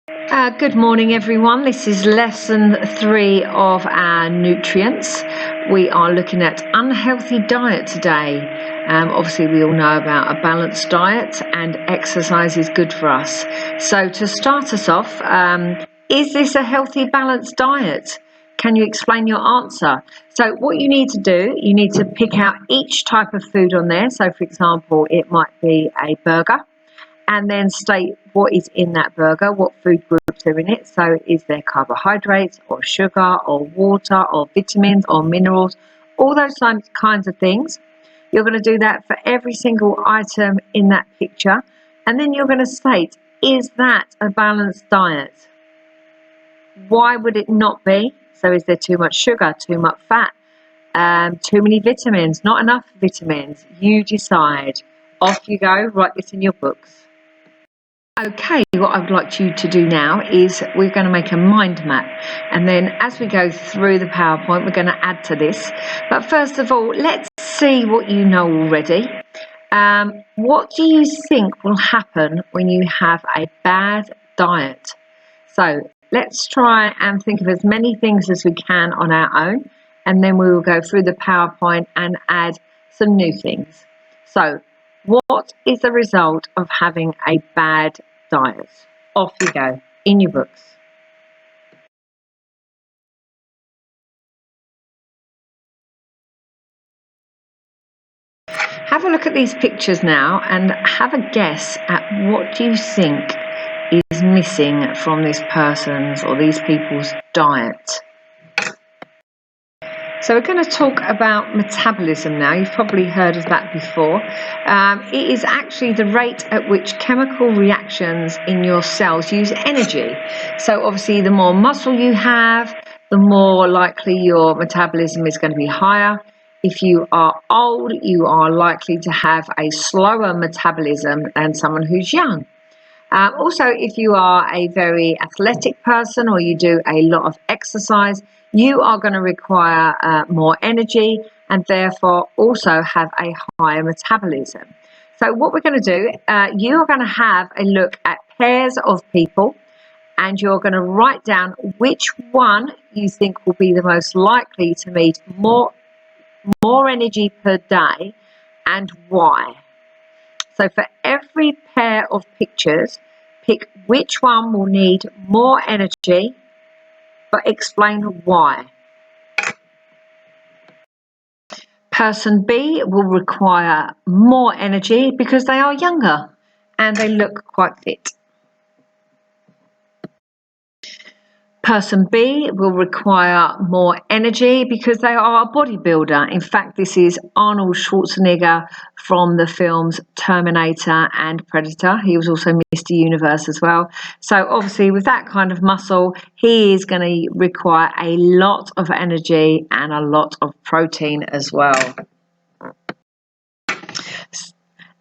Good morning, everyone. This is lesson 3 of our nutrients. We are looking at unhealthy diet today. Obviously, we all know about a balanced diet, and exercise is good for us. So to start us off, is this a healthy, balanced diet? Can you explain your answer? So what you need to do, you need to pick out each type of food on there. So, for example, it might be a burger, and then state what is in that burger, what food groups are in it. So is there carbohydrates or sugar or water or vitamins or minerals, all those kinds of things. You're going to do that for every single item in that picture. And then you're going to state, is that a balanced diet? Why would it not be? So is there too much sugar, too much fat, too many vitamins, not enough vitamins? You decide. Off you go. Write this in your books. Okay, what I'd like you to do now is we're going to make a mind map, and then as we go through the PowerPoint we're going to add to this. But first of all, let's see what you know already. What do you think will happen when you have a bad diet? So let's try and think of as many things as we can on our own, and then we will go through the PowerPoint and add some new things. So what is the result of having a bad diet? Off you go, in your books. Have a look at these pictures now and have a guess at what you think is missing from this person's or these people's diet. So we're going to talk about metabolism now. You've probably heard of that before. It is actually the rate at which chemical reactions in your cells use energy. So obviously the more muscle you have, the more likely your metabolism is going to be higher. If you are old, you are likely to have a slower metabolism than someone who's young. Also, if you are a very athletic person or you do a lot of exercise, you are going to require more energy and therefore also have a higher metabolism. So what we're going to do, you are going to have a look at pairs of people, and you're going to write down which one you think will be the most likely to need more energy per day and why. So for every pair of pictures, pick which one will need more energy, but explain why. Person B will require more energy because they are younger and they look quite fit. Person B will require more energy because they are a bodybuilder. In fact, this is Arnold Schwarzenegger from the films Terminator and Predator. He was also Mr. Universe as well. So obviously with that kind of muscle, he is going to require a lot of energy and a lot of protein as well.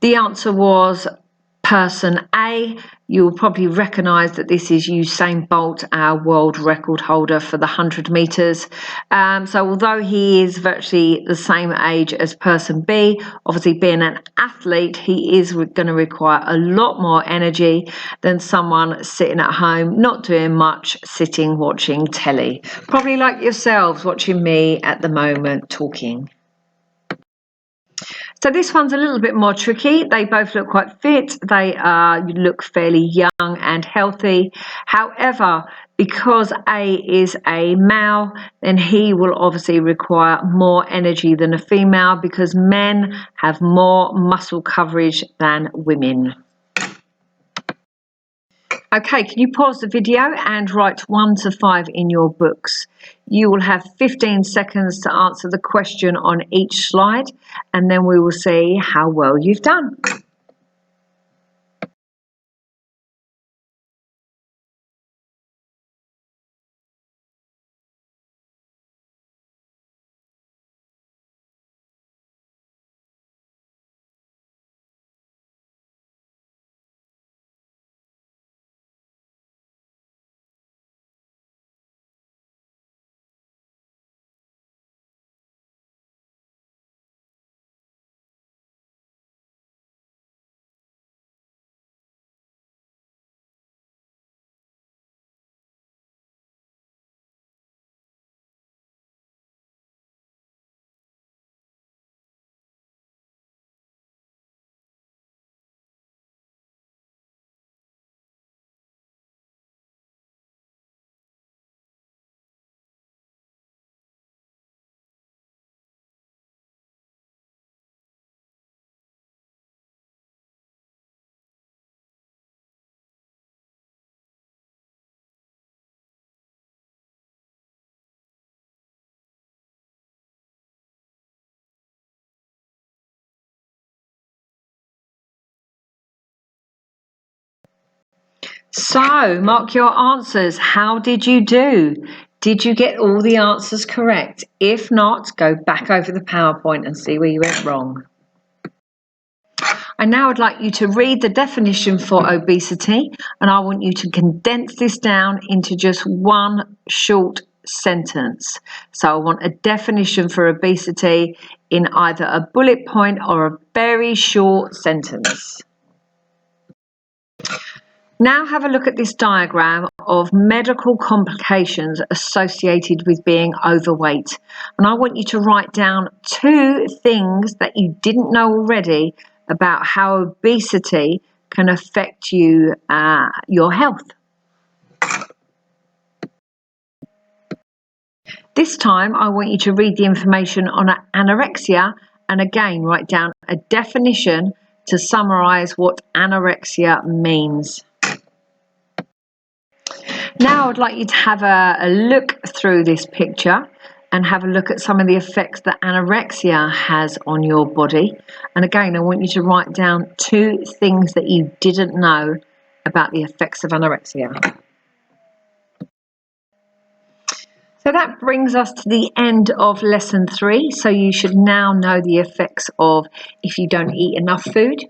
The answer was person A. You'll probably recognise that this is Usain Bolt, our world record holder for the 100 metres. So although he is virtually the same age as person B, obviously being an athlete, he is going to require a lot more energy than someone sitting at home, not doing much, sitting watching telly. Probably like yourselves watching me at the moment talking. So this one's a little bit more tricky. They both look quite fit. They look fairly young and healthy. However, because A is a male, then he will obviously require more energy than a female because men have more muscle coverage than women. Okay, can you pause the video and write 1 to 5 in your books? You will have 15 seconds to answer the question on each slide, and then we will see how well you've done. So, mark your answers. How did you do? Did you get all the answers correct? If not, go back over the PowerPoint and see where you went wrong. I now would like you to read the definition for obesity, and I want you to condense this down into just one short sentence. So I want a definition for obesity in either a bullet point or a very short sentence. Now have a look at this diagram of medical complications associated with being overweight. And I want you to write down 2 things that you didn't know already about how obesity can affect your health. This time I want you to read the information on anorexia and again write down a definition to summarise what anorexia means. Now I'd like you to have a look through this picture and have a look at some of the effects that anorexia has on your body. And again, I want you to write down 2 things that you didn't know about the effects of anorexia. So that brings us to the end of lesson 3. So you should now know the effects of if you don't eat enough food,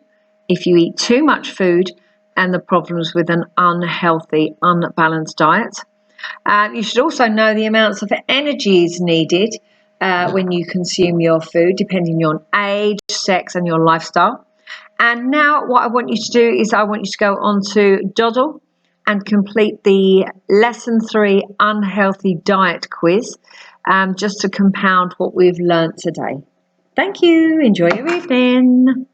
if you eat too much food, and the problems with an unhealthy, unbalanced diet. You should also know the amounts of energy is needed when you consume your food, depending on age, sex, and your lifestyle. And now what I want you to do is I want you to go on to Doddle and complete the lesson 3 unhealthy diet quiz, just to compound what we've learnt today. Thank you. Enjoy your evening.